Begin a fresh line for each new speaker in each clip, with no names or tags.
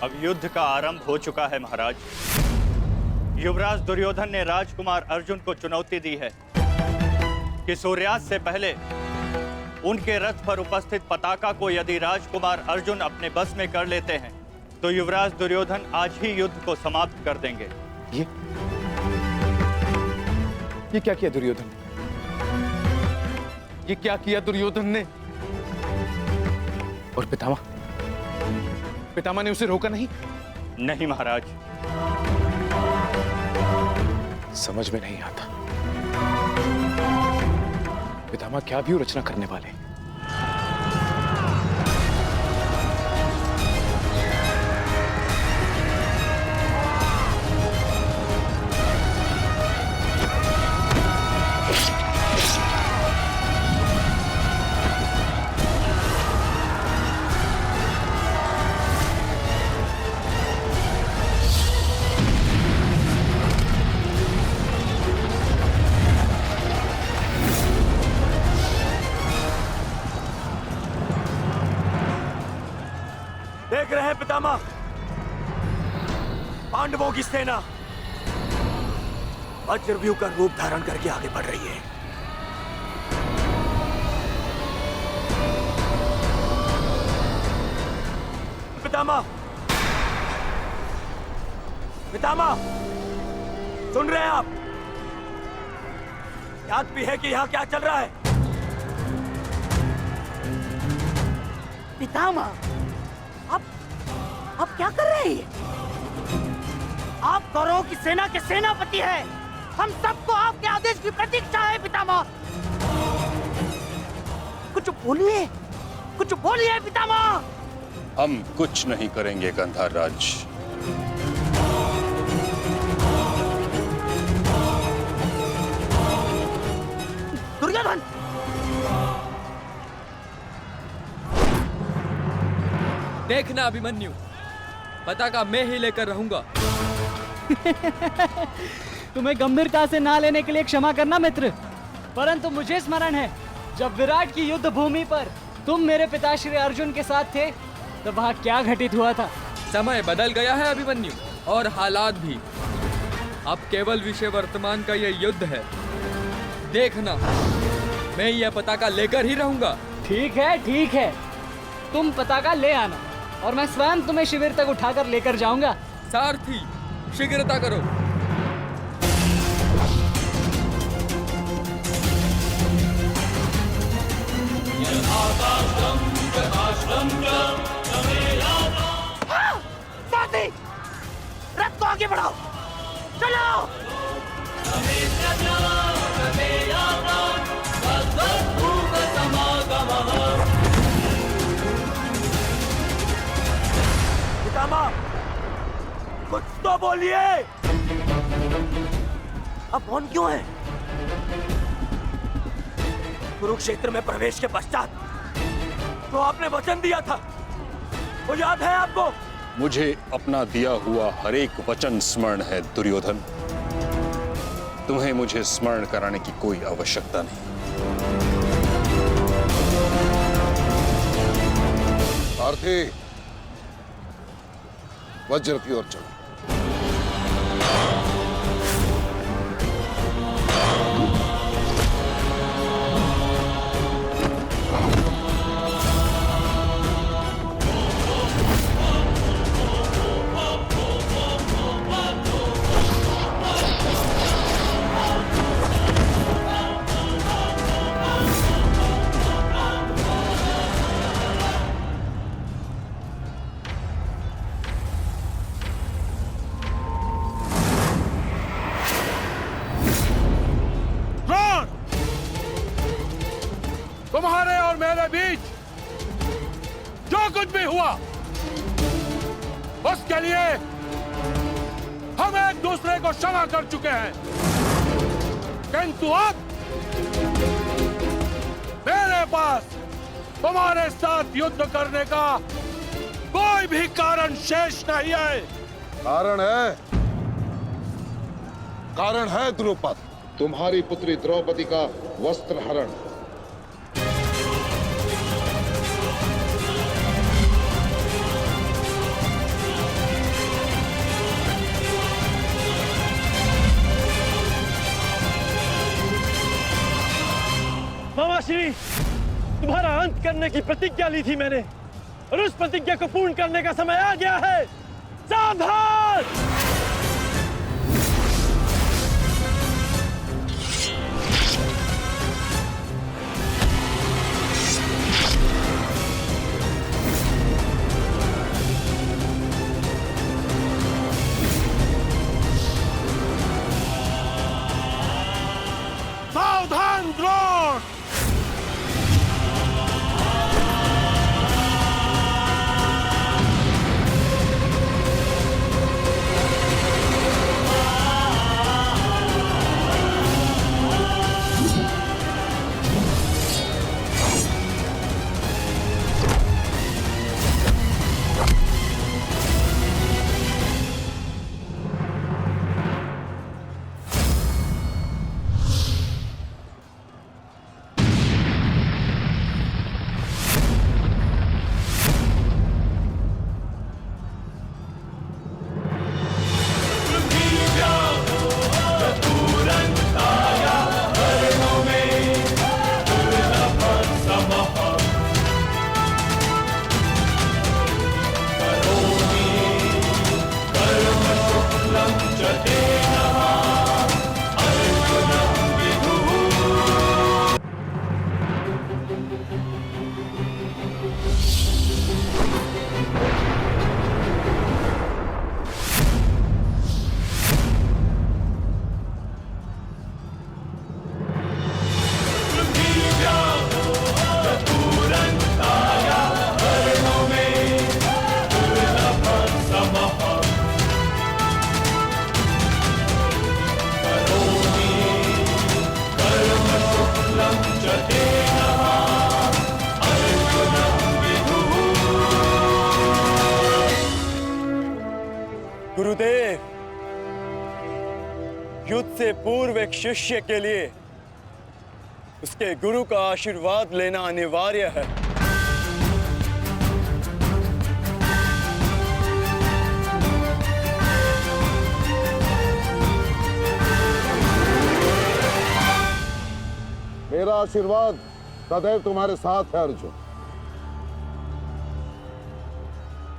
अब युद्ध का आरंभ हो चुका है महाराज। युवराज दुर्योधन ने राजकुमार अर्जुन को चुनौती दी है कि सूर्यास्त से पहले उनके रथ पर उपस्थित पताका को यदि राजकुमार अर्जुन अपने बस में कर लेते हैं तो युवराज दुर्योधन आज ही युद्ध को समाप्त कर देंगे।
ये क्या किया दुर्योधन ने? ये क्या किया दुर्योधन ने? और पितामह ने उसे रोका नहीं?
नहीं महाराज।
समझ में नहीं आता पितामह क्या भी रचना करने वाले।
देख रहे हैं पितामह, पांडवों की सेना वज्रव्यूह का रूप धारण करके आगे बढ़ रही है। पितामह, पितामह, सुन रहे हैं आप? याद भी है कि यहाँ क्या चल रहा है?
पितामह, आप क्या कर रहे हैं? आप कौरवों की सेना के सेनापति हैं। हम सबको आपके आदेश की प्रतीक्षा है पितामह। कुछ बोलिए पितामह।
हम कुछ नहीं करेंगे गंधार राज।
दुर्योधन,
देखना अभिमन्यु, पताका मैं ही लेकर रहूंगा।
तुम्हें गंभीरता से ना लेने के लिए क्षमा करना मित्र, परंतु मुझे स्मरण है जब विराट की युद्ध भूमि पर तुम मेरे पिताश्री अर्जुन के साथ थे तो वहाँ क्या घटित हुआ था।
समय बदल गया है अभिमन्यु, और हालात भी। अब केवल विषय वर्तमान का ये युद्ध है। देखना, मैं यह पताका लेकर ही रहूंगा।
ठीक है, तुम पताका ले आना और मैं स्वयं तुम्हें शिविर तक उठाकर लेकर जाऊंगा।
सारथी, शीघ्रता करो।
सारथी, रथ को आगे बढ़ाओ, चलो।
पितामह, कुछ तो बोलिए। अब मौन क्यों है? कुरुक्षेत्र में प्रवेश के पश्चात तो आपने वचन दिया था, वो याद है आपको?
मुझे अपना दिया हुआ हर एक वचन स्मरण है दुर्योधन। तुम्हें मुझे स्मरण कराने की कोई आवश्यकता नहीं।
सारथी, वज्र की ओर चलो।
तुम्हारे और मेरे बीच जो कुछ भी हुआ उसके लिए हम एक दूसरे को क्षमा कर चुके हैं, किंतु अब मेरे पास तुम्हारे साथ युद्ध करने का कोई भी कारण शेष नहीं है।
कारण है द्रुपद, तुम्हारी पुत्री द्रौपदी का वस्त्र हरण।
पिताश्री, तुम्हारा अंत करने की प्रतिज्ञा ली थी मैंने, और उस प्रतिज्ञा को पूर्ण करने का समय आ गया है। सावधान! सावधान द्रोण! गुरुदेव, युद्ध से पूर्व एक शिष्य के लिए उसके गुरु का आशीर्वाद लेना अनिवार्य है।
मेरा आशीर्वाद सदैव तुम्हारे साथ है अर्जुन।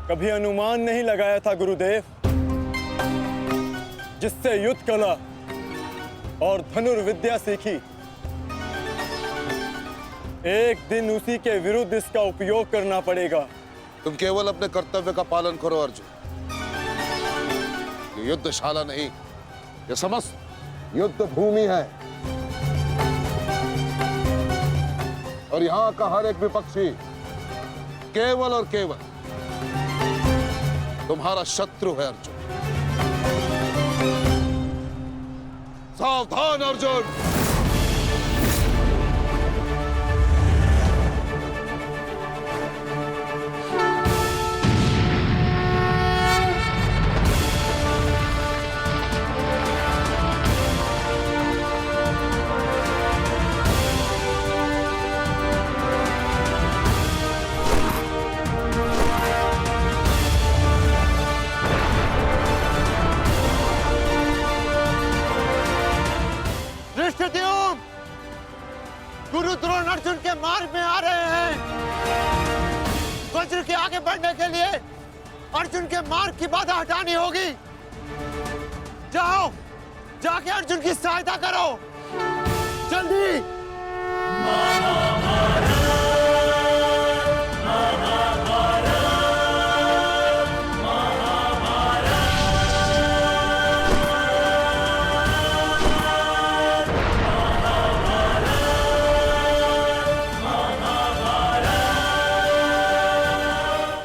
कभी अनुमान नहीं लगाया था गुरुदेव, जिससे युद्ध कला और धनुर्विद्या सीखी, एक दिन उसी के विरुद्ध इसका उपयोग करना पड़ेगा।
तुम केवल अपने कर्तव्य का पालन करो अर्जुन। ये युद्धशाला नहीं, ये समस्त युद्ध भूमि है, और यहां का हर एक विपक्षी केवल और केवल तुम्हारा शत्रु है अर्जुन। सावधान अर्जुन!
गुरु द्रोण अर्जुन के मार्ग में आ रहे हैं। वज्र के आगे बढ़ने के लिए अर्जुन के मार्ग की बाधा हटानी होगी। जाओ, जाके अर्जुन की सहायता करो, जल्दी।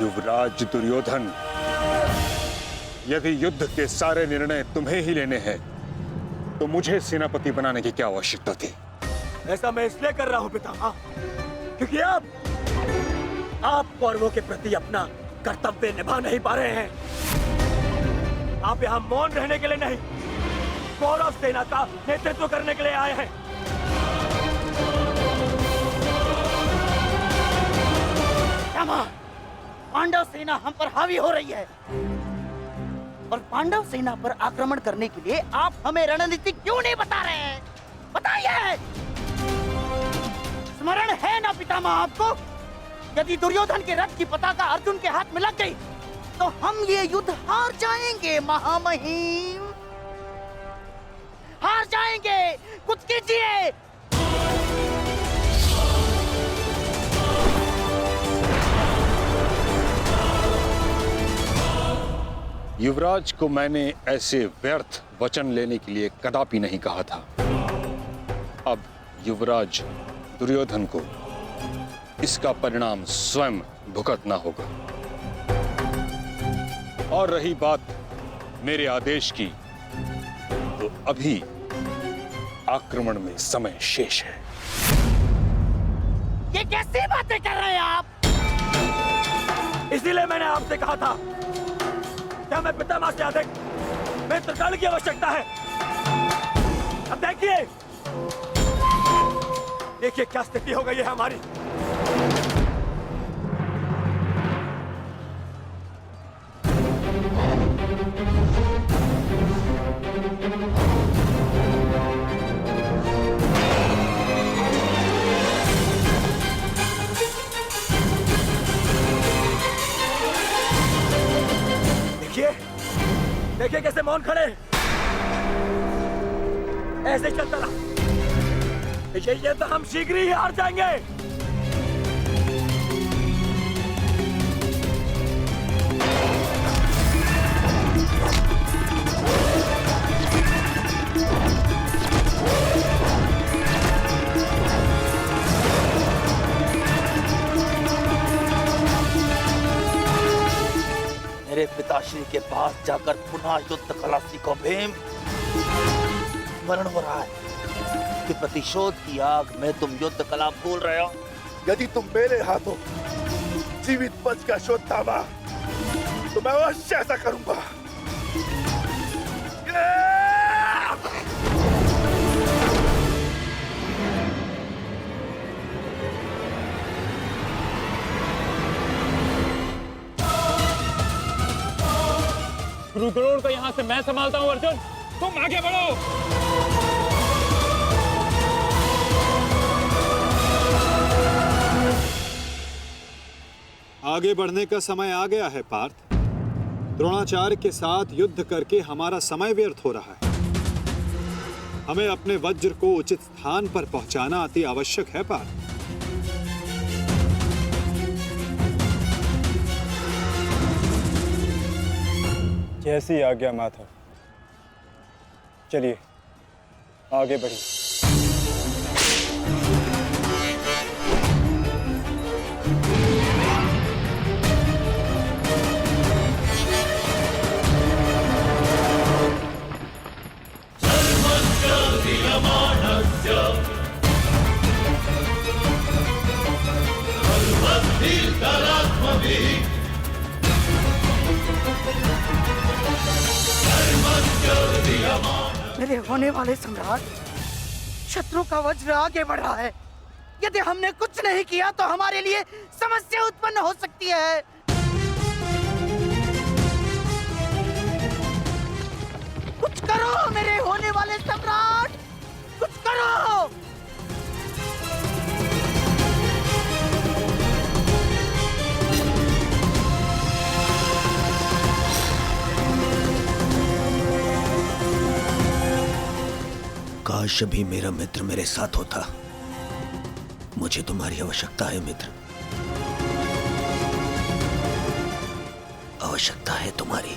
युवराज दुर्योधन, यदि युद्ध के सारे निर्णय तुम्हें ही लेने हैं, तो मुझे सेनापति बनाने की क्या आवश्यकता थी?
ऐसा मैं इसलिए कर रहा हूं पितामह, क्योंकि आप कौरवों के प्रति अपना कर्तव्य निभा नहीं पा रहे हैं। आप यहाँ मौन रहने के लिए नहीं, कौरव सेना का नेतृत्व करने के लिए आए हैं।
पांडव सेना हम पर हावी हो रही है, और पांडव सेना पर आक्रमण करने के लिए आप हमें रणनीति क्यों नहीं बता रहे हैं? बताइए। स्मरण है ना पितामह आपको? यदि दुर्योधन के रथ की पताका अर्जुन के हाथ में लग गई तो हम ये युद्ध हार जाएंगे महामहिम, हार जाएंगे। कुछ कीजिए।
युवराज को मैंने ऐसे व्यर्थ वचन लेने के लिए कदापि नहीं कहा था। अब युवराज दुर्योधन को इसका परिणाम स्वयं भुगतना होगा। और रही बात मेरे आदेश की, तो अभी आक्रमण में समय शेष है।
ये कैसी बातें कर रहे हैं आप?
इसीलिए मैंने आपसे कहा था क्या मैं पितामह से अधिक मित्रकाल की आवश्यकता है। अब देखिए देखिए क्या स्थिति हो गई है हमारी। देखिए कैसे मौन खड़े, ऐसे चलता रहा ये तो हम शीघ्र ही हार जाएंगे।
मेरे पिताश्री के पास जाकर पुनः युद्ध कला सीखो भीम। स्मरण हो रहा है कि प्रतिशोध की आग में तुम युद्ध कला भूल रहे हो।
यदि तुम मेरे हाथों जीवित बच का शोध थामा तो मैं अवश्य ऐसा करूंगा।
रुद्रोण को यहाँ से मैं संभालता हूँ। अर्जुन तुम आगे बढ़ो।
आगे बढ़ने का समय आ गया है पार्थ। द्रोणाचार्य के साथ युद्ध करके हमारा समय व्यर्थ हो रहा है। हमें अपने वज्र को उचित स्थान पर पहुंचाना अति आवश्यक है पार्थ।
जैसी आज्ञा माधव। चलिए आगे बढ़िए।
मेरे होने वाले सम्राट, शत्रु का वज्र आगे बढ़ रहा है। यदि हमने कुछ नहीं किया तो हमारे लिए समस्या उत्पन्न हो सकती है। कुछ करो मेरे होने वाले सम्राट, कुछ करो।
काश भी मेरा मित्र मेरे साथ होता। मुझे तुम्हारी आवश्यकता है मित्र, आवश्यकता है तुम्हारी।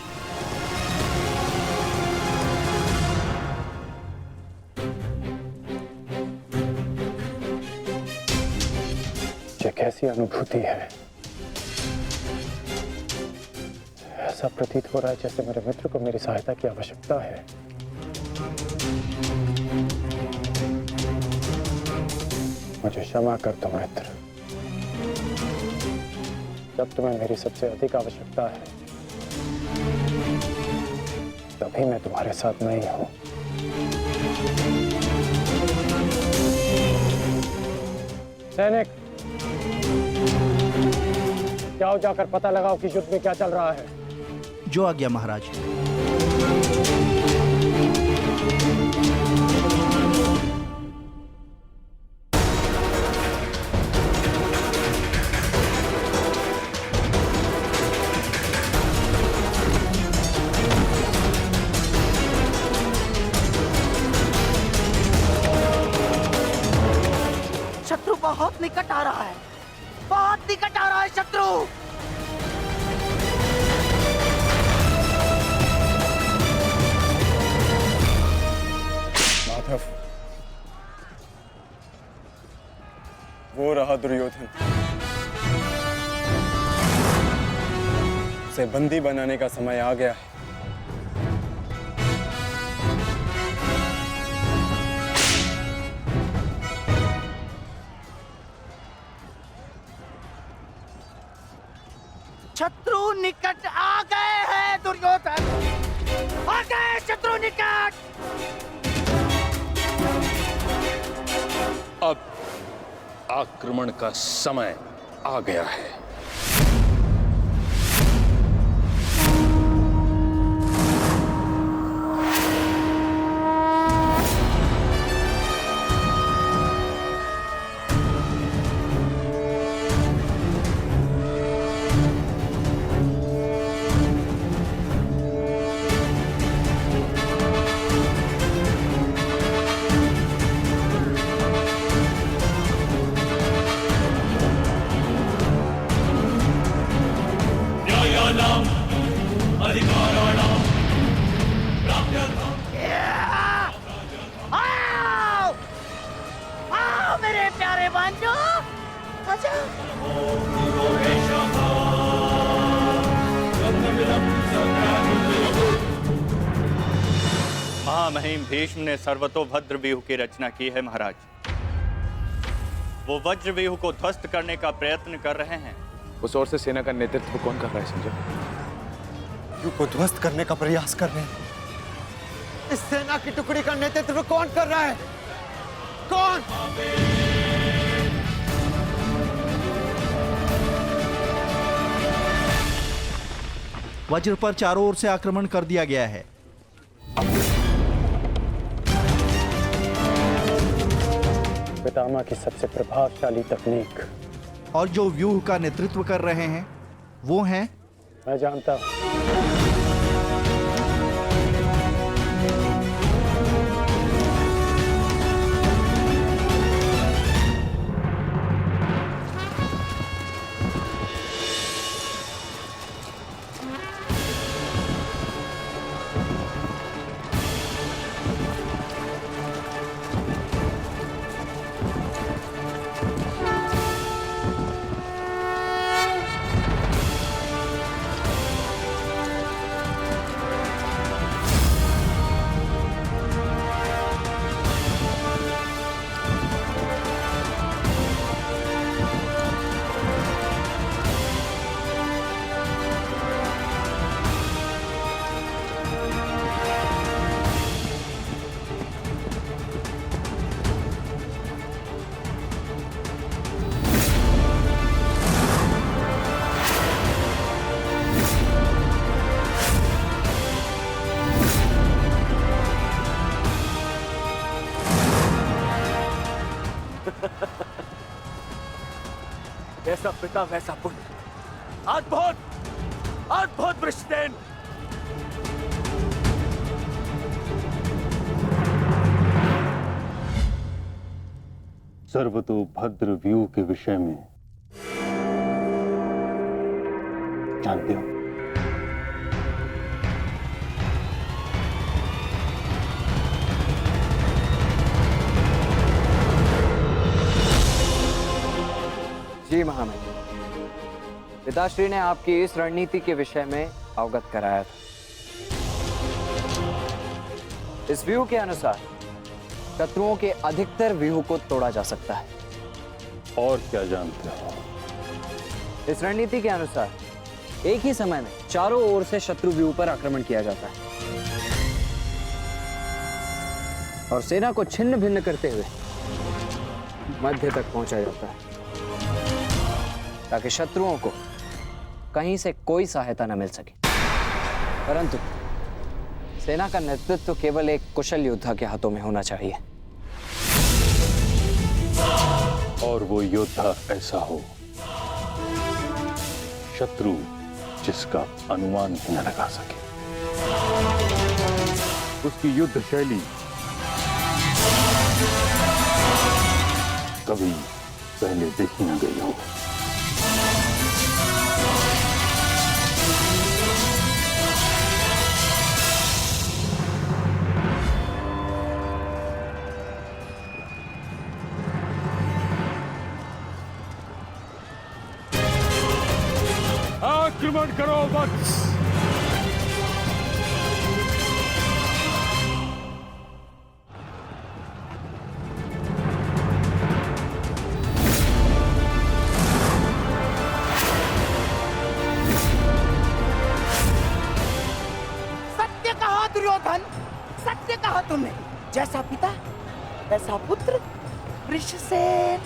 ये कैसी अनुभूति है। ऐसा प्रतीत हो रहा है जैसे मेरे मित्र को मेरी सहायता की आवश्यकता है। मुझे क्षमा कर दो मित्र, जब तुम्हें मेरी सबसे अधिक आवश्यकता है तभी मैं तुम्हारे साथ नहीं हूं। सैनिक, जाओ जाकर पता लगाओ कि युद्ध में क्या चल रहा है।
जो आज्ञा महाराज।
बहुत निकट आ रहा है, बहुत निकट आ रहा है शत्रु।
माधव, वो रहा दुर्योधन। उसे बंदी बनाने का समय आ गया है।
शत्रु निकट आ गए हैं दुर्योधन, आ गए शत्रु निकट।
अब आक्रमण का समय आ गया है।
आओ, आओ मेरे प्यारे बंधु, आजा।
महामहिम भीष्म ने सर्वतोभद्र व्यूह की रचना की है महाराज। वो वज्र व्यूह को ध्वस्त करने का प्रयत्न कर रहे हैं।
उस ओर से सेना का नेतृत्व कौन कर रहा है संजय?
व्यूह को ध्वस्त करने का प्रयास कर रहे हैं। इस सेना की टुकड़ी का नेतृत्व कौन कर रहा है? कौन?
वज्र पर चारों ओर से आक्रमण कर दिया गया है।
पितामह की सबसे प्रभावशाली तकनीक।
और जो व्यूह का नेतृत्व कर रहे हैं वो हैं?
मैं जानता हूं।
जैसा पिता वैसा पुत्र। अद्भुत, अद्भुत वृषसेन।
सर्वतोभद्र व्यूह के विषय में जानते हो?
जी महामहिम, पिताश्री ने आपकी इस रणनीति के विषय में अवगत कराया था। इस व्यूह के अनुसार शत्रुओं के अधिकतर व्यूह को तोड़ा जा सकता है।
और क्या जानते हो?
इस रणनीति के अनुसार एक ही समय में चारों ओर से शत्रु व्यूह पर आक्रमण किया जाता है और सेना को छिन्न भिन्न करते हुए मध्य तक पहुंचा जाता है ताकि शत्रुओं को कहीं से कोई सहायता न मिल सके। परंतु सेना का नेतृत्व केवल एक कुशल योद्धा के हाथों में होना चाहिए।
और वो योद्धा ऐसा हो शत्रु जिसका अनुमान भी न लगा सके। उसकी युद्ध शैली कभी पहले देखी न गई हो।
आक्रमण करो वत्स।
सत्य कहा दुर्योधन, सत्य कहा तुमने। जैसा पिता वैसा पुत्र वृषसेन।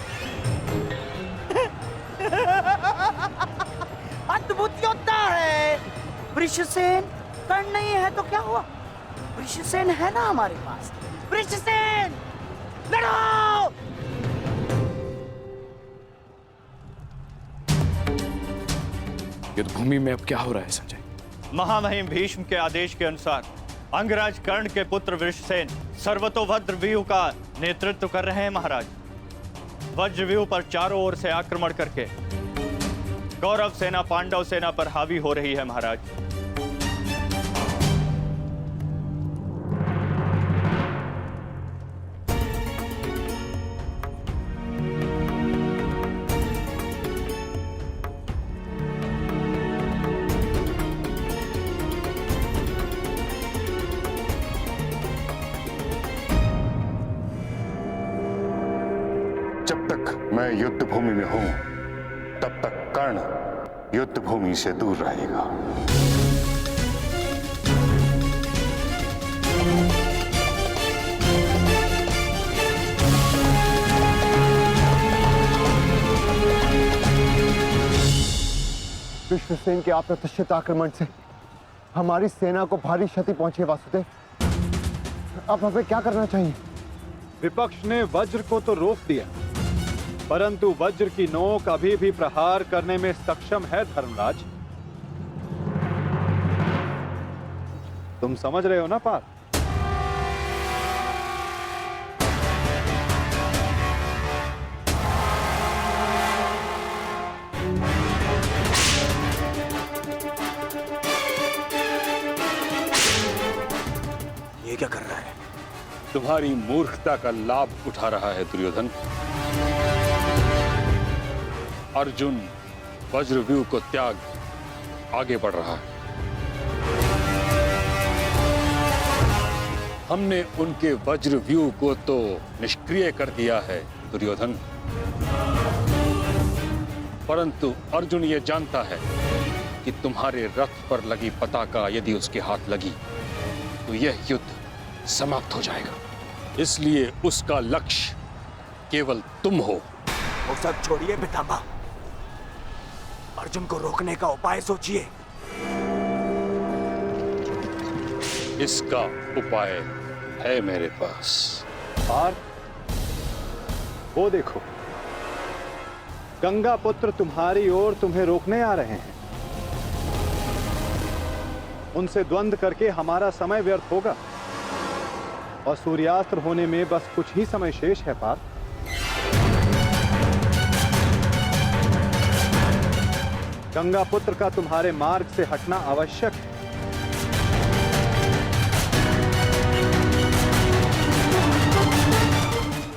अद्भुत योद्धा है वृषसेन। कर्ण नहीं है तो क्या हुआ, वृषसेन है ना हमारे पास। वृषसेन लड़ो।
युद्ध भूमि में अब क्या हो रहा है संजय?
महामहिम भीष्म के आदेश के अनुसार अंगराज कर्ण के पुत्र वृषसेन सर्वतोभद्र व्यूह का नेतृत्व कर रहे हैं महाराज। वज्र व्यूह पर चारों ओर से आक्रमण करके कौरव सेना पांडव सेना पर हावी हो रही है महाराज।
जब तक मैं युद्ध भूमि में हूं तब तक कर्ण युद्ध भूमि से दूर रहेगा।
विश्वसेन के अप्रत्याशित आक्रमण से हमारी सेना को भारी क्षति पहुंची है वासुदेव। अब हमें क्या करना चाहिए?
विपक्ष ने वज्र को तो रोक दिया, परंतु वज्र की नोक अभी भी प्रहार करने में सक्षम है धर्मराज। तुम समझ रहे हो ना पार्थ?
ये क्या कर रहा है?
तुम्हारी मूर्खता का लाभ उठा रहा है दुर्योधन। अर्जुन वज्रव्यूह को त्याग आगे बढ़ रहा है। हमने उनके वज्रव्यूह को तो निष्क्रिय कर दिया है दुर्योधन, परंतु अर्जुन ये जानता है कि तुम्हारे रथ पर लगी पताका यदि उसके हाथ लगी तो यह युद्ध समाप्त हो जाएगा। इसलिए उसका लक्ष्य केवल तुम हो।
वो सब छोड़िए पितामह, अर्जुन को रोकने का उपाय सोचिए।
इसका उपाय है मेरे पास।
पार्थ, वो देखो, गंगा पुत्र तुम्हारी ओर तुम्हें रोकने आ रहे हैं। उनसे द्वंद्व करके हमारा समय व्यर्थ होगा और सूर्यास्त होने में बस कुछ ही समय शेष है पार्थ। गंगा पुत्र का तुम्हारे मार्ग से हटना आवश्यक है।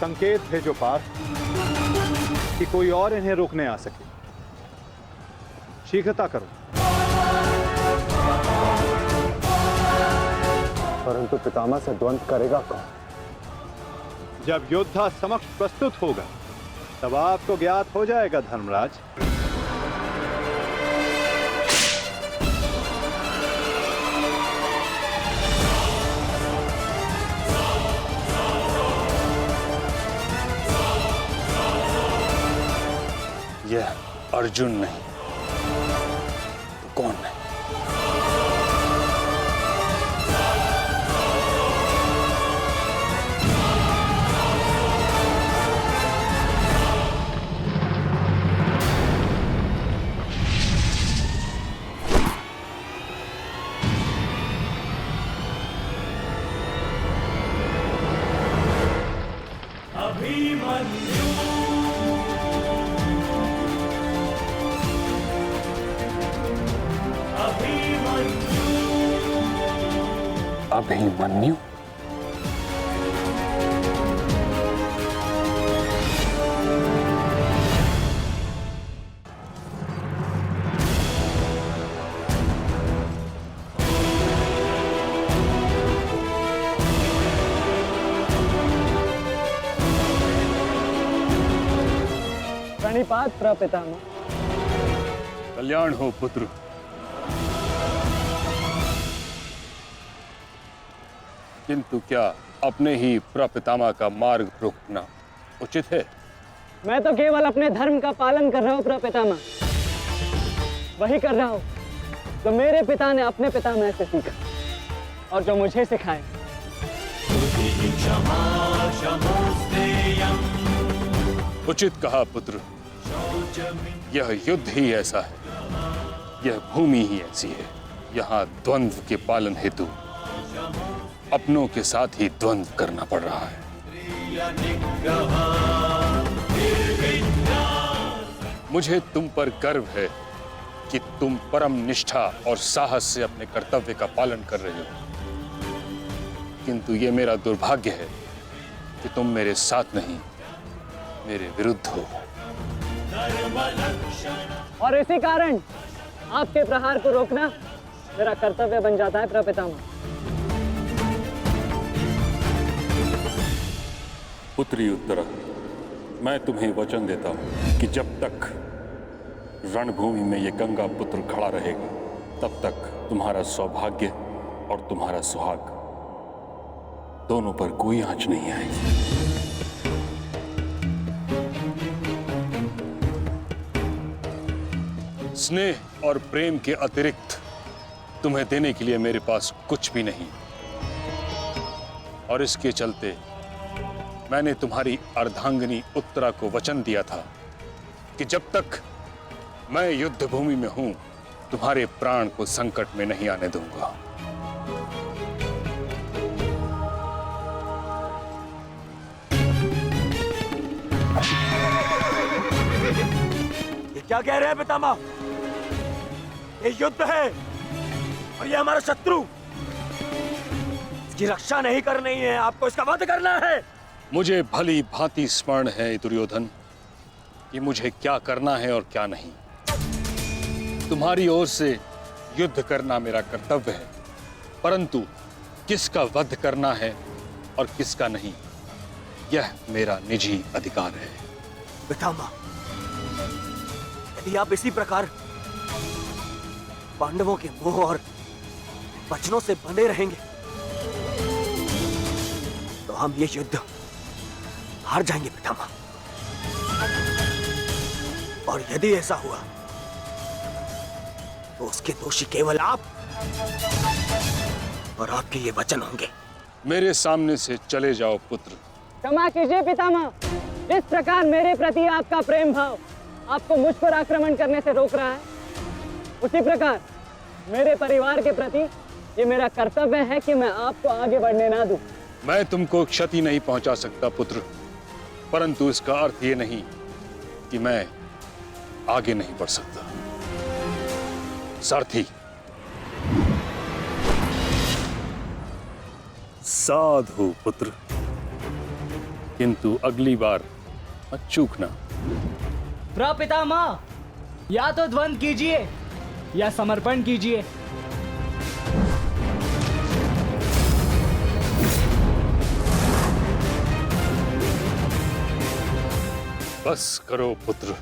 संकेत भेजो पार्थ कि कोई और इन्हें रोकने आ सके। शीघ्रता करो।
परंतु पितामह से द्वंद्व करेगा कौन?
जब योद्धा समक्ष प्रस्तुत होगा तब आपको ज्ञात हो जाएगा धर्मराज।
यह अर्जुन नहीं तो कौन नहीं?
अभिमन्यु
अभिमन्यु।
प्रणिपात प्रपितामह।
कल्याण हो पुत्र। किंतु क्या अपने ही प्रपितामह का मार्ग रोकना उचित है?
मैं तो केवल अपने धर्म का पालन कर रहा हूँ प्रपितामह। वही कर रहा हूँ जो मेरे पिता ने अपने पितामह से सीखा और जो मुझे सिखाए।
उचित कहा पुत्र। यह युद्ध ही ऐसा है, यह भूमि ही ऐसी है। यहाँ द्वंद्व के पालन हेतु अपनों के साथ ही द्वंद्व करना पड़ रहा है। मुझे तुम पर गर्व है कि तुम परम निष्ठा और साहस से अपने कर्तव्य का पालन कर रहे हो, किंतु ये मेरा दुर्भाग्य है कि तुम मेरे साथ नहीं, मेरे विरुद्ध हो।
और इसी कारण आपके प्रहार को रोकना मेरा कर्तव्य बन जाता है प्रपितामह।
पुत्री उत्तरा, मैं तुम्हें वचन देता हूं कि जब तक रणभूमि में ये गंगा पुत्र खड़ा रहेगा, तब तक तुम्हारा सौभाग्य और तुम्हारा सुहाग दोनों पर कोई आंच नहीं आएगी। स्नेह और प्रेम के अतिरिक्त तुम्हें देने के लिए मेरे पास कुछ भी नहीं, और इसके चलते मैंने तुम्हारी अर्धांगिनी उत्तरा को वचन दिया था कि जब तक मैं युद्ध भूमि में हूं, तुम्हारे प्राण को संकट में नहीं आने दूंगा।
ये क्या कह रहे हैं पितामह? ये युद्ध है और ये हमारा शत्रु। इसकी रक्षा नहीं करनी है, आपको इसका वध करना है।
मुझे भली भांति स्मरण है दुर्योधन कि मुझे क्या करना है और क्या नहीं। तुम्हारी ओर से युद्ध करना मेरा कर्तव्य है, परंतु किसका वध करना है और किसका नहीं, यह मेरा निजी अधिकार है।
पितामह, यदि आप इसी प्रकार पांडवों के मोह और वचनों से बंधे रहेंगे तो हम ये युद्ध हार जाएंगे पितामह। और यदि ऐसा हुआ तो उसके दोषी केवल आप और आपके ये वचन होंगे।
मेरे सामने से चले जाओ पुत्र।
क्षमा कीजिए पितामह, इस प्रकार मेरे प्रति आपका प्रेम भाव आपको मुझ पर आक्रमण करने से रोक रहा है, उसी प्रकार मेरे परिवार के प्रति ये मेरा कर्तव्य है कि मैं आपको आगे बढ़ने ना दूं।
मैं तुमको क्षति नहीं पहुंचा सकता पुत्र, परंतु इसका अर्थ ये नहीं कि मैं आगे नहीं बढ़ सकता। सारथी, साधु पुत्र, किंतु अगली बार मत चूकना।
प्रपितामह, या तो द्वंद्व कीजिए या समर्पण कीजिए।
बस करो पुत्र।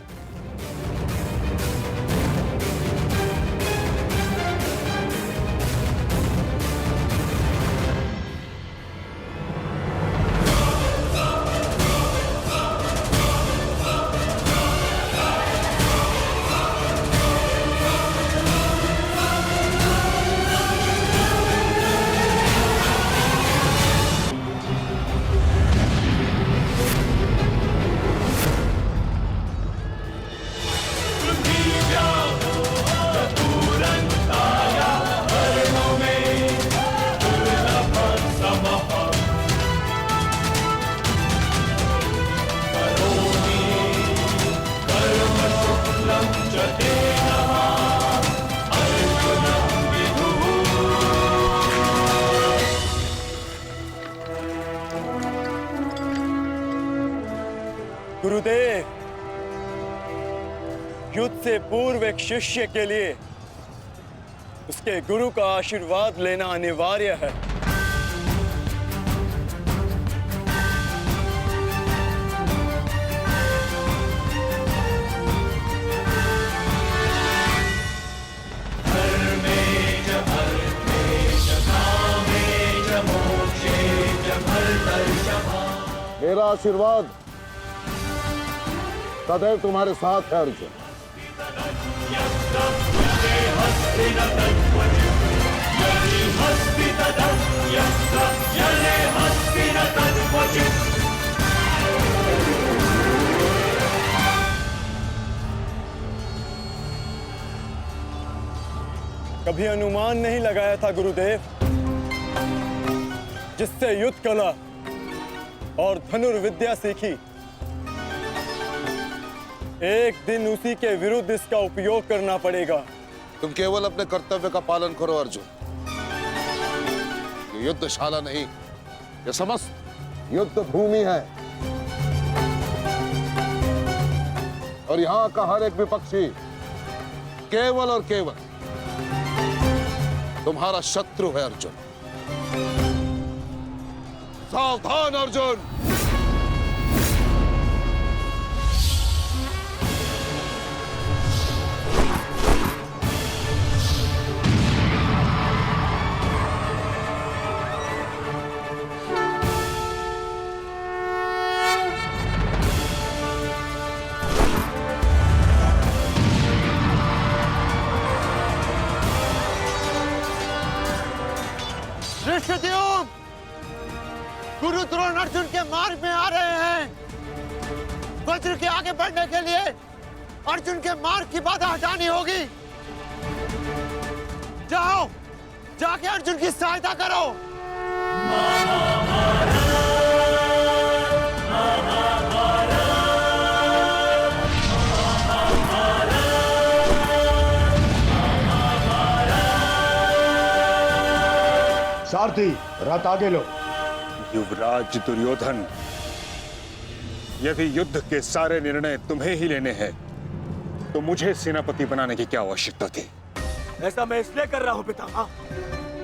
गुरुदेव, युद्ध से पूर्व एक शिष्य के लिए उसके गुरु का आशीर्वाद लेना अनिवार्य है।
मेरा आशीर्वाद सदैव तुम्हारे साथ है अर्जुन।
कभी अनुमान नहीं लगाया था गुरुदेव, जिससे युद्ध कला और धनुर्विद्या सीखी, एक दिन उसी के विरुद्ध इसका उपयोग करना पड़ेगा।
तुम केवल अपने कर्तव्य का पालन करो अर्जुन। ये युद्धशाला नहीं, ये समस्त युद्ध भूमि है और यहाँ का हर एक विपक्षी केवल और केवल तुम्हारा शत्रु है अर्जुन। सावधान अर्जुन।
धृष्टद्युम्न, गुरु द्रोण अर्जुन के मार्ग में आ रहे हैं। वज्र के आगे बढ़ने के लिए अर्जुन के मार्ग की बाधा हटानी होगी। जाओ, जाके अर्जुन की सहायता करो।
सारथी, रथ आगे लो।
युवराज दुर्योधन, यदि युद्ध के सारे निर्णय तुम्हें ही लेने हैं तो मुझे सेनापति बनाने की क्या आवश्यकता थी?
ऐसा मैं इसलिए कर रहा हूं पितामह,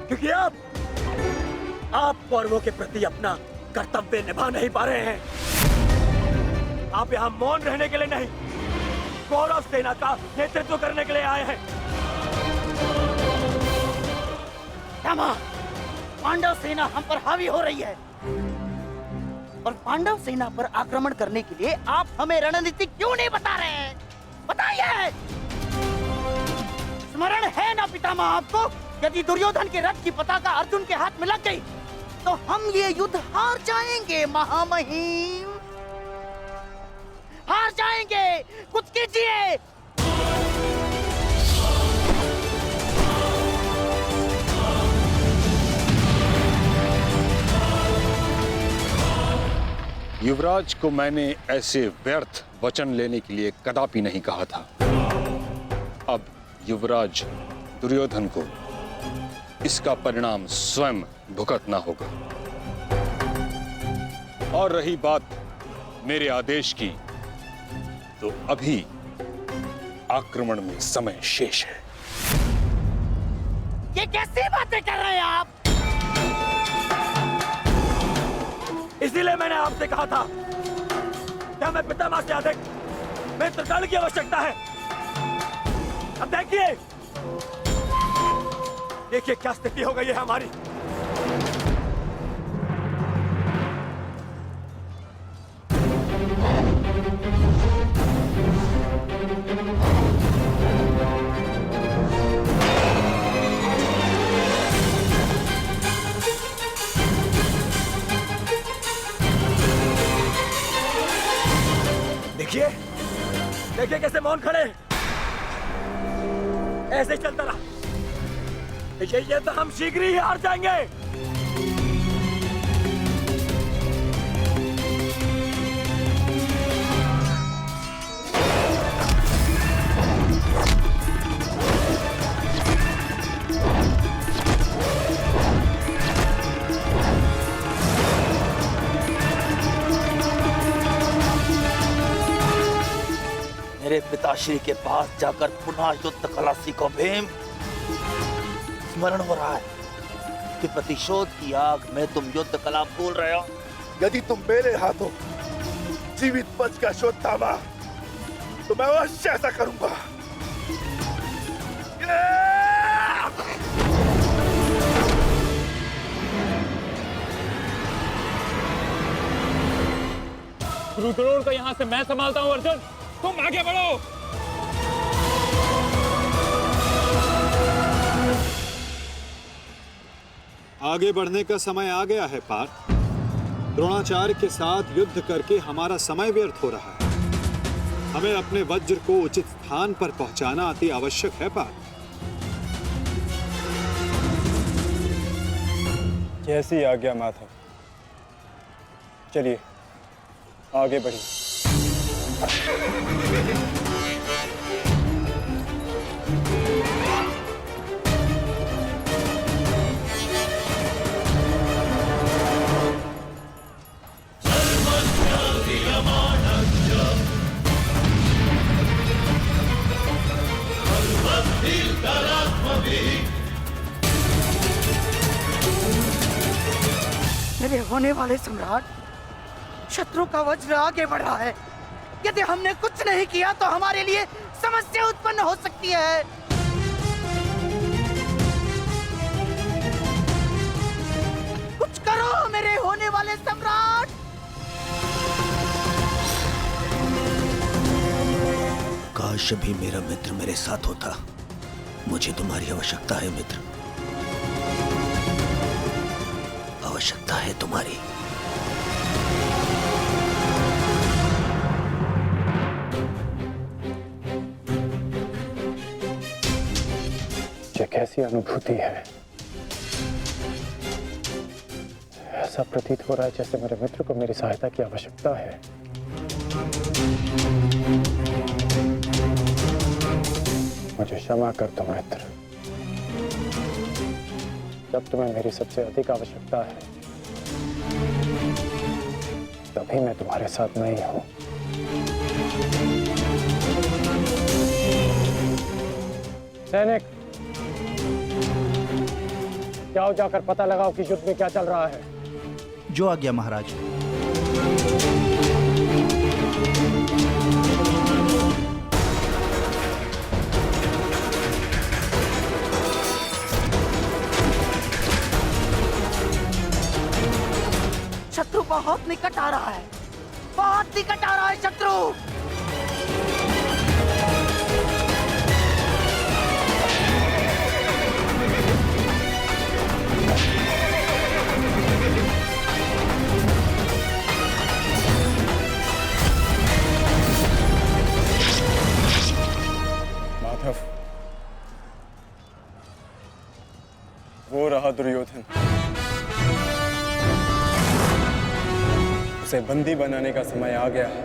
क्योंकि आप कौरवों के प्रति अपना कर्तव्य निभा नहीं पा रहे हैं। आप यहाँ मौन रहने के लिए नहीं, कौरव सेना का नेतृत्व करने के लिए आए हैं।
पांडव सेना हम पर हावी हो रही है और पांडव सेना पर आक्रमण करने के लिए आप हमें रणनीति क्यों नहीं बता रहे हैं? बताइए। स्मरण है ना पितामह आपको, यदि दुर्योधन के रथ की पताका अर्जुन के हाथ में लग गई तो हम ये युद्ध हार जाएंगे महामहिम, हार जाएंगे। कुछ कीजिए।
युवराज को मैंने ऐसे व्यर्थ वचन लेने के लिए कदापि नहीं कहा था। अब युवराज दुर्योधन को इसका परिणाम स्वयं भुगतना होगा। और रही बात मेरे आदेश की, तो अभी आक्रमण में समय शेष है।
ये कैसी बातें कर रहे हैं आप?
इसीलिए मैंने आपसे कहा था कि हमें पितामह से अधिक मित्रगण की आवश्यकता है। अब देखिए क्या स्थिति हो गई है हमारी। देखिए कैसे मौन खड़े, ऐसे ही चलता रहा। ये तो हम शीघ्र ही हार जाएंगे।
मेरे पिताश्री के पास जाकर पुनः युद्ध कला सीखो भीम। स्मरण हो रहा है कि प्रतिशोध की आग में तुम युद्ध कला भूल रहे हो।
यदि तुम मेरे हाथों जीवित बच का शोध थामा तो मैं अवश्य ऐसा करूंगा।
रुद्रोण को यहाँ से मैं संभालता हूँ अर्जुन, तुम आगे बढ़ो।
आगे बढ़ने का समय आ गया है पार्थ। द्रोणाचार्य के साथ युद्ध करके हमारा समय व्यर्थ हो रहा है। हमें अपने वज्र को उचित स्थान पर पहुंचाना अति आवश्यक है पार्थ।
कैसी आज्ञा माधव। चलिए आगे बढ़िए।
मेरे होने वाले सम्राट, शत्रु का वज्र आगे बढ़ रहा है। यदि हमने कुछ नहीं किया तो हमारे लिए समस्या उत्पन्न हो सकती है। कुछ करो मेरे होने वाले सम्राट।
काश भी मेरा मित्र मेरे साथ होता। मुझे तुम्हारी आवश्यकता है मित्र, आवश्यकता है तुम्हारी।
ये कैसी अनुभूति है। ऐसा प्रतीत हो रहा है जैसे मेरे मित्र को मेरी सहायता की आवश्यकता है। मुझे क्षमा कर दो मित्र, जब तुम्हें मेरी सबसे अधिक आवश्यकता है तभी मैं तुम्हारे साथ नहीं हूं। सैनिक, जाओ जाकर पता लगाओ कि युद्ध में क्या चल रहा है।
जो आज्ञा महाराज।
शत्रु बहुत निकट आ रहा है, बहुत निकट आ रहा है शत्रु।
माधव, वो रहा दुर्योधन। उसे बंदी बनाने का समय आ गया है।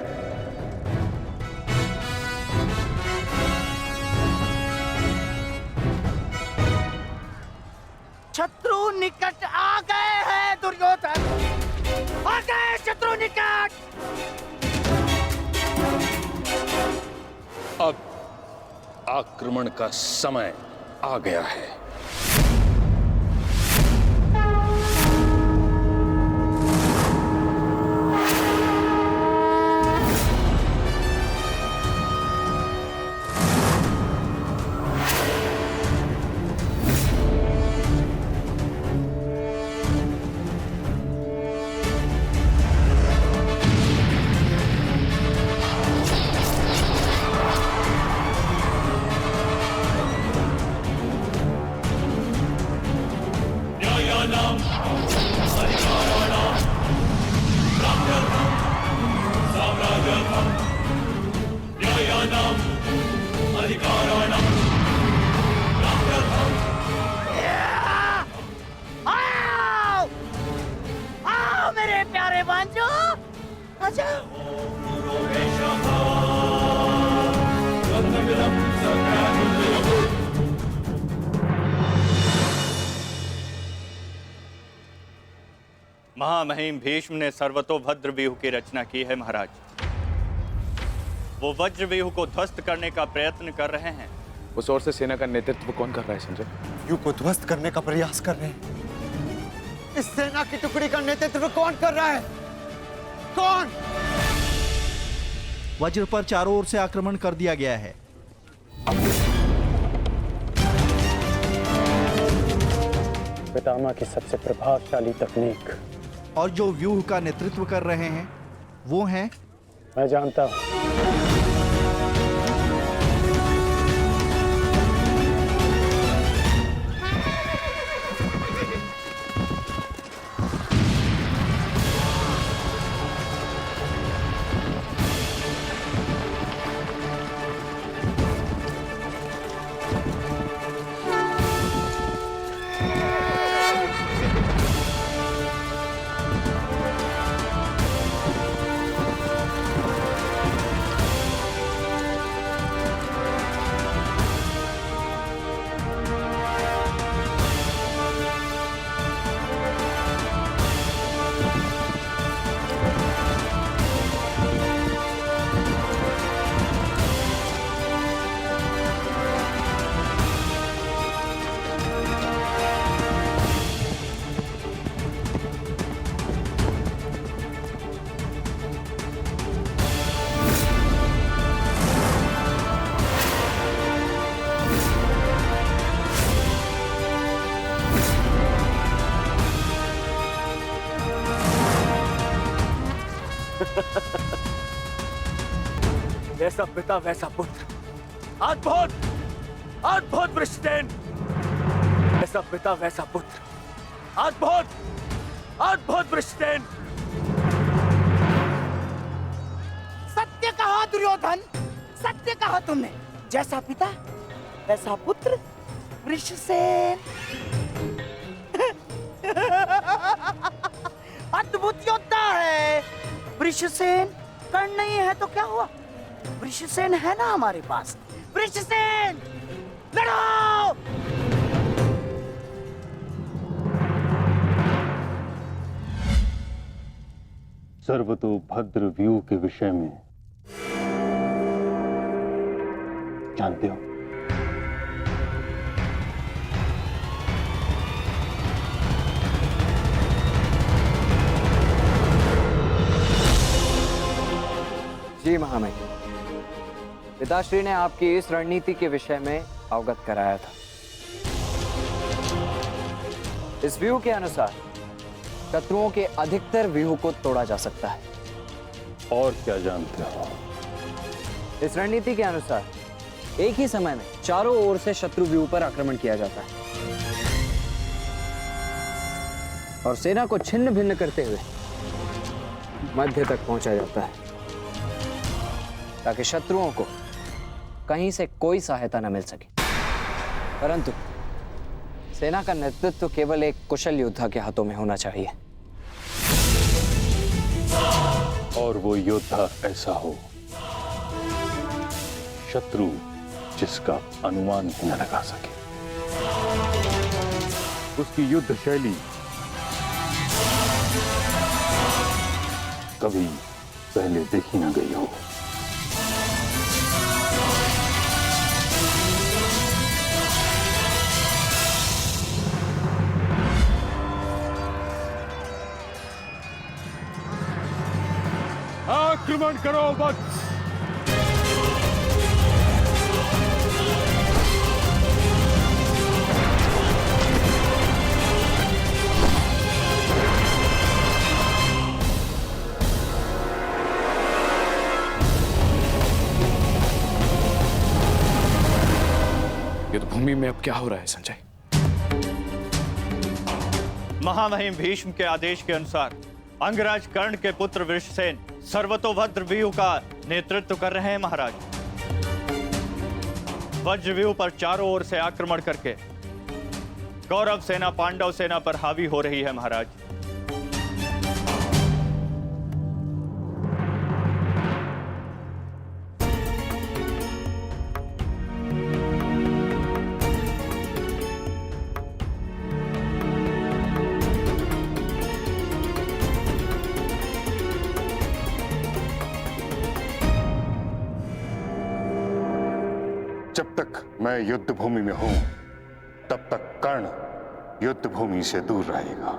शत्रु निकट आ गए हैं दुर्योधन, आ गए शत्रु निकट।
अब आक्रमण का समय आ गया है।
आओ, आओ मेरे प्यारे बांजो, आजा।
महामहिम भीष्म ने सर्वतोभद्र व्यूह की रचना की है महाराज। वो वज्र व्यूह को ध्वस्त करने का प्रयत्न कर रहे हैं।
उस ओर से सेना का नेतृत्व कौन कर रहा है संजय?
यू को ध्वस्त करने का प्रयास कर रहे हैं। इस सेना की टुकड़ी का नेतृत्व कौन कर रहा है? कौन?
वज्र पर चारों ओर से आक्रमण कर दिया गया है।
पितामह की सबसे प्रभावशाली तकनीक।
और जो व्यूह का नेतृत्व कर रहे हैं वो हैं,
मैं जानता हूं।
जैसा पिता वैसा पुत्र। अद्भुत, अद्भुत वृषसेन। जैसा पिता वैसा पुत्र। अद्भुत, अद्भुत वृषसेन।
सत्य कहा दुर्योधन, सत्य कहा तुमने। जैसा पिता वैसा पुत्र वृषसेन। अद्भुत योद्धा है वृषसेन। कर्ण नहीं है तो क्या हुआ, वृषसेन है ना हमारे पास। वृषसेन लड़ो।
सर्वतोभद्र व्यूह के विषय में जानते हो?
जी महामहिम, पिताश्री ने आपकी इस रणनीति के विषय में अवगत कराया था। इस व्यूह के अनुसार शत्रुओं के अधिकतर व्यूह को तोड़ा जा सकता है।
और क्या जानते हो?
इस रणनीति के अनुसार एक ही समय में चारों ओर से शत्रु व्यूह पर आक्रमण किया जाता है और सेना को छिन्न भिन्न करते हुए मध्य तक पहुंचा जाता है ताकि शत्रुओं को कहीं से कोई सहायता न मिल सके। परंतु सेना का नेतृत्व केवल एक कुशल योद्धा के हाथों में होना चाहिए।
और वो योद्धा ऐसा हो शत्रु जिसका अनुमान भी न लगा सके। उसकी युद्ध शैली कभी पहले देखी न गई हो।
आक्रमण करो वत्स।
युद्ध भूमि में अब क्या हो रहा है संजय?
महामहिम भीष्म के आदेश के अनुसार अंगराज कर्ण के पुत्र वृषसेन सर्वतोभद्र व्यूह का नेतृत्व कर रहे हैं महाराज। वज्र व्यूह पर चारों ओर से आक्रमण करके कौरव सेना पांडव सेना पर हावी हो रही है महाराज।
जब तक मैं युद्ध भूमि में हूं तब तक कर्ण युद्ध भूमि से दूर रहेगा।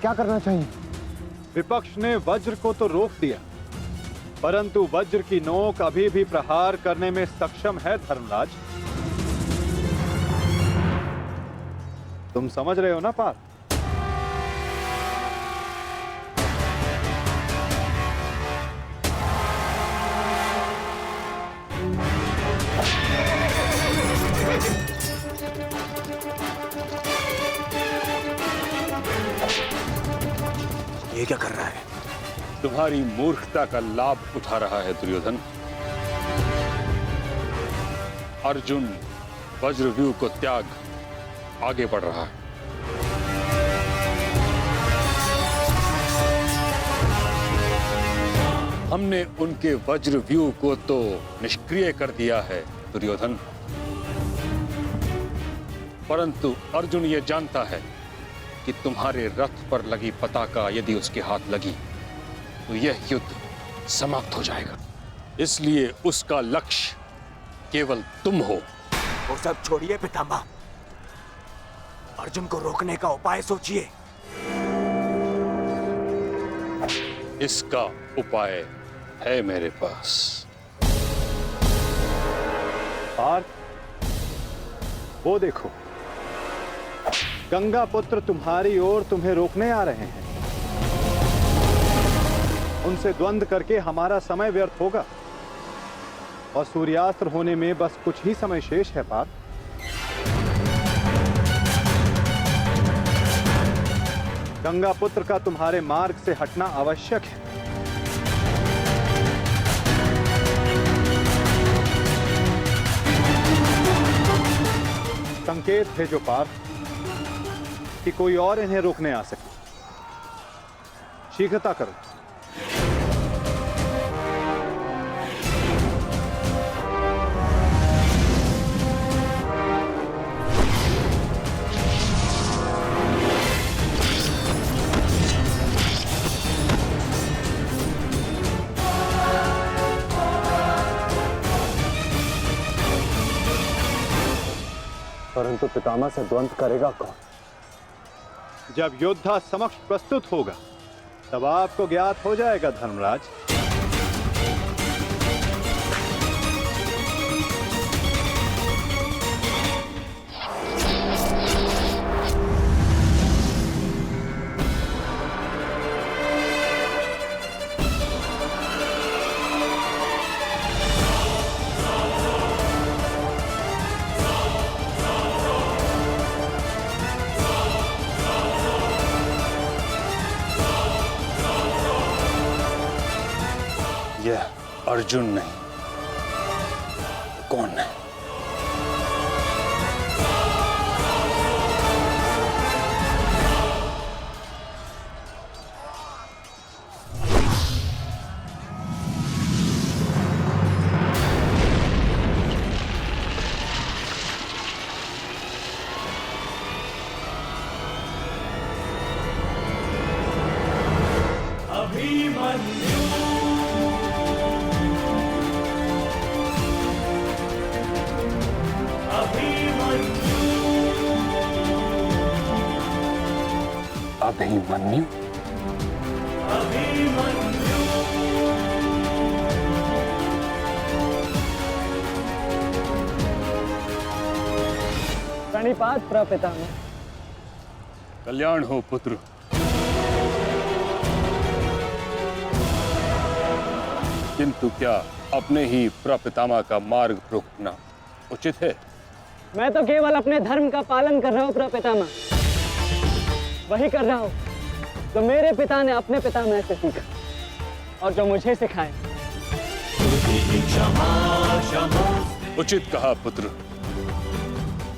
क्या करना चाहिए? विपक्ष ने वज्र को तो रोक दिया, परंतु वज्र की नोक अभी भी प्रहार करने में सक्षम है धर्मराज। तुम समझ रहे हो ना पार्थ?
ये क्या कर रहा है?
तुम्हारी मूर्खता का लाभ उठा रहा है दुर्योधन। अर्जुन वज्रव्यूह को त्याग आगे बढ़ रहा है। हमने उनके वज्रव्यूह को तो निष्क्रिय कर दिया है दुर्योधन, परंतु अर्जुन ये जानता है कि तुम्हारे रथ पर लगी पताका यदि उसके हाथ लगी तो यह युद्ध समाप्त हो जाएगा। इसलिए उसका लक्ष्य केवल तुम हो।
वो सब छोड़िए पितामह, अर्जुन को रोकने का उपाय सोचिए।
इसका उपाय है मेरे पास।
पार्थ, वो देखो, गंगा पुत्र तुम्हारी ओर तुम्हें रोकने आ रहे हैं। उनसे द्वंद्व करके हमारा समय व्यर्थ होगा और सूर्यास्त्र होने में बस कुछ ही समय शेष है पार्थ। गंगा पुत्र का तुम्हारे मार्ग से हटना आवश्यक है। संकेत भेजो पार्थ कि कोई और इन्हें रोकने आ सके। शीघ्रता करो।
परंतु पितामह से द्वंद्व करेगा कौन?
जब योद्धा समक्ष प्रस्तुत होगा तब आपको ज्ञात हो जाएगा धर्मराज।
यह अर्जुन नहीं, कौन है? अभिमन्यु?
प्रणिपात प्रपितामह।
कल्याण हो पुत्र। किंतु क्या अपने ही प्रपितामह का मार्ग रोकना उचित है?
मैं तो केवल अपने धर्म का पालन कर रहा हूँ प्रपितामह। वही कर रहा हूँ जो मेरे पिता ने अपने पितामह से सीखा और जो मुझे सिखाए।
उचित कहा पुत्र।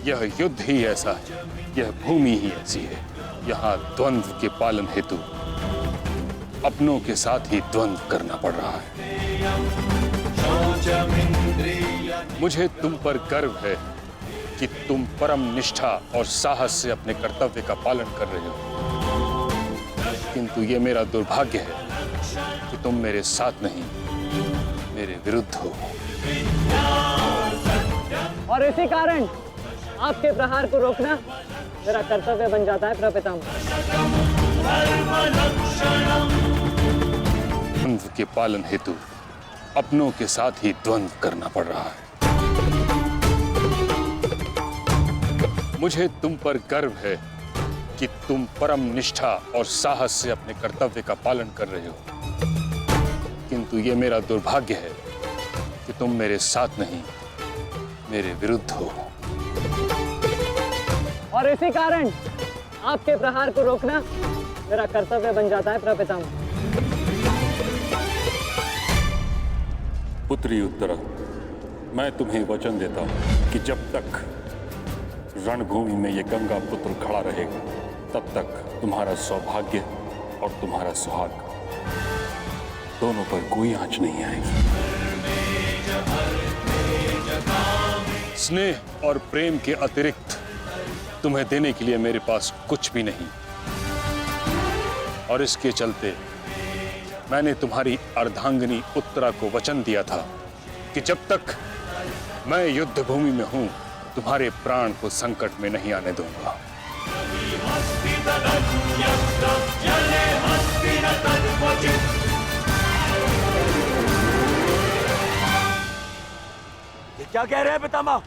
यह युद्ध ही ऐसा है, यह भूमि ही ऐसी है। यहाँ द्वंद्व के पालन हेतु अपनों के साथ ही द्वंद्व करना पड़ रहा है। मुझे तुम पर गर्व है कि तुम परम निष्ठा और साहस से अपने कर्तव्य का पालन कर रहे हो, किंतु ये मेरा दुर्भाग्य है कि तुम मेरे साथ नहीं, मेरे विरुद्ध हो।
और इसी कारण आपके प्रहार को रोकना मेरा कर्तव्य बन जाता है प्रपितामह।
द्वंद्व के पालन हेतु अपनों के साथ ही द्वंद्व करना पड़ रहा है। मुझे तुम पर गर्व है कि तुम परम निष्ठा और साहस से अपने कर्तव्य का पालन कर रहे हो, किंतु ये मेरा दुर्भाग्य है कि तुम मेरे साथ नहीं, मेरे विरुद्ध हो।
और इसी कारण आपके प्रहार को रोकना मेरा कर्तव्य बन जाता है प्रपितामह।
पुत्री उत्तरा, मैं तुम्हें वचन देता हूं कि जब तक रणभूमि में ये गंगा पुत्र खड़ा रहेगा, तब तक तुम्हारा सौभाग्य और तुम्हारा सुहाग दोनों पर कोई आंच नहीं आएगी। स्नेह और प्रेम के अतिरिक्त तुम्हें देने के लिए मेरे पास कुछ भी नहीं, और इसके चलते मैंने तुम्हारी अर्धांगिनी उत्तरा को वचन दिया था कि जब तक मैं युद्ध भूमि में हूं, तुम्हारे प्राण को संकट में नहीं आने दूंगा।
ये क्या कह रहे हैं पितामह?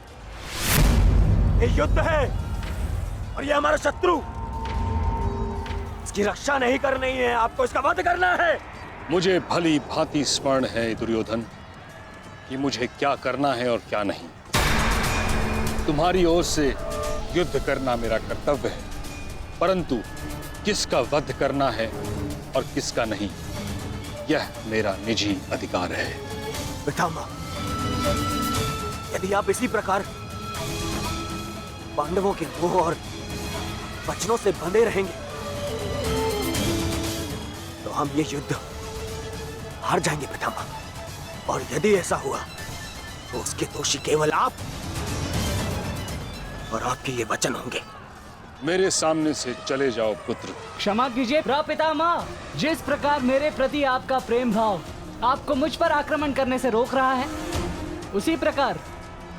ये युद्ध है और ये हमारा शत्रु, इसकी रक्षा नहीं करनी है, आपको इसका वध करना है।
मुझे भली भांति स्मरण है दुर्योधन कि मुझे क्या करना है और क्या नहीं। तुम्हारी ओर से युद्ध करना मेरा कर्तव्य है, परंतु किसका वध करना है और किसका नहीं, यह मेरा निजी अधिकार है।
पितामह, यदि आप इसी प्रकार पांडवों के मोह और वचनों से बंधे रहेंगे तो हम ये युद्ध हार जाएंगे पितामह, और यदि ऐसा हुआ तो उसके दोषी केवल आप और आपके ये वचन होंगे।
मेरे सामने से चले जाओ पुत्र।
क्षमा कीजिए प्रपितामह, जिस प्रकार मेरे प्रति आपका प्रेम भाव आपको मुझ पर आक्रमण करने से रोक रहा है, उसी प्रकार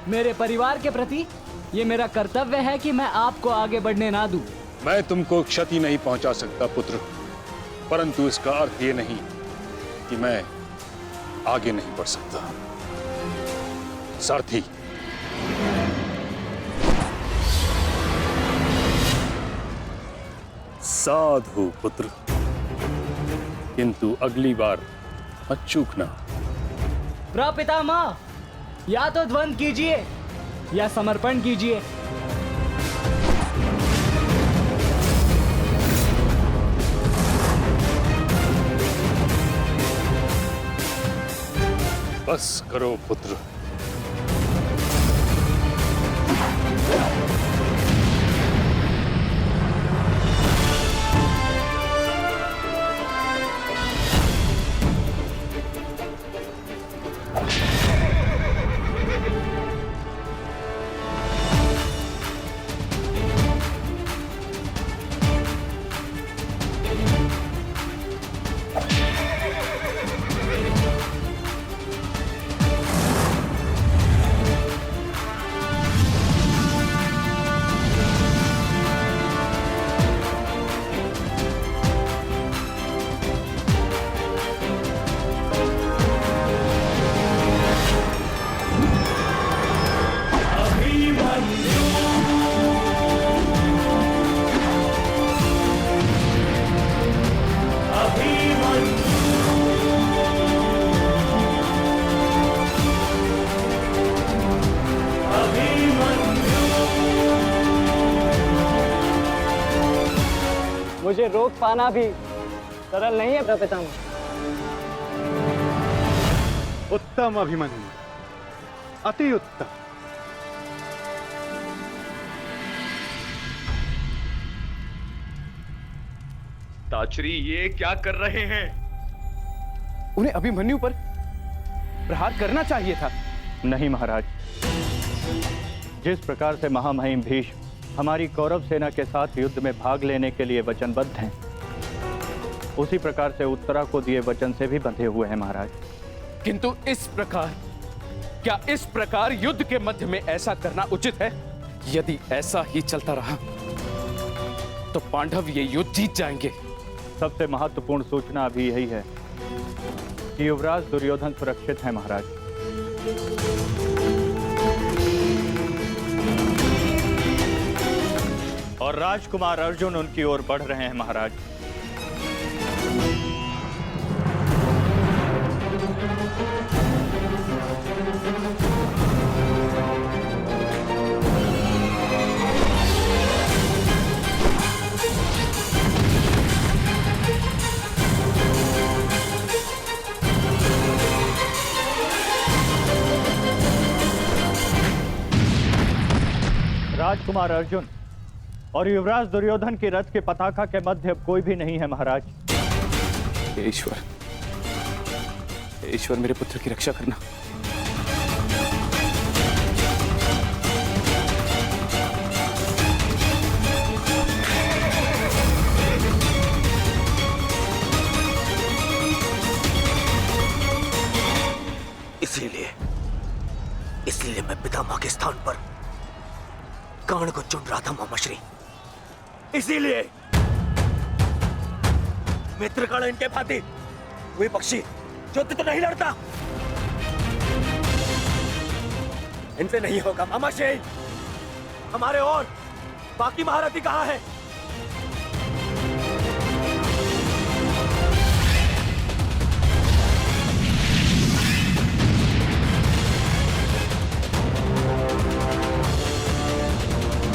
मेरे परिवार के प्रति ये मेरा कर्तव्य है कि मैं आपको आगे बढ़ने ना दूं।
मैं तुमको क्षति नहीं पहुंचा सकता पुत्र, परंतु इसका अर्थ ये नहीं कि मैं आगे नहीं बढ़ सकता। सारथी, साधु पुत्र, किंतु अगली बार मत चूकना।
प्रपितामह, या तो द्वंद्व कीजिए या समर्पण कीजिए।
बस करो पुत्र।
मुझे रोक पाना भी सरल नहीं है प्रपितामह।
उत्तम अभिमन्यु, अति उत्तम।
ताचरी, ये क्या कर रहे हैं?
उन्हें अभिमन्यु पर प्रहार करना चाहिए था।
नहीं महाराज, जिस प्रकार से महामहिम भीष्म हमारी कौरव सेना के साथ युद्ध में भाग लेने के लिए वचनबद्ध हैं, उसी प्रकार से उत्तरा को दिए वचन से भी बंधे हुए हैं महाराज।
किंतु इस प्रकार, क्या इस प्रकार युद्ध के मध्य में ऐसा करना उचित है? यदि ऐसा ही चलता रहा तो पांडव ये युद्ध जीत जाएंगे।
सबसे महत्वपूर्ण सूचना अभी यही है कि युवराज दुर्योधन सुरक्षित है महाराज। और राजकुमार अर्जुन उनकी ओर बढ़ रहे हैं महाराज। राजकुमार अर्जुन और युवराज दुर्योधन की रथ के पताका के मध्य अब कोई भी नहीं है महाराज।
ईश्वर, ईश्वर मेरे पुत्र की रक्षा करना।
इसलिए मैं पितामह के स्थान पर कर्ण को चुन रहा था मामाश्री। इसीलिए मित्र कर्ण इनके भांति वे पक्षी युद्ध तो नहीं लड़ता, इनसे नहीं होगा मामाश्री। हमारे और बाकी महारथी कहाँ है?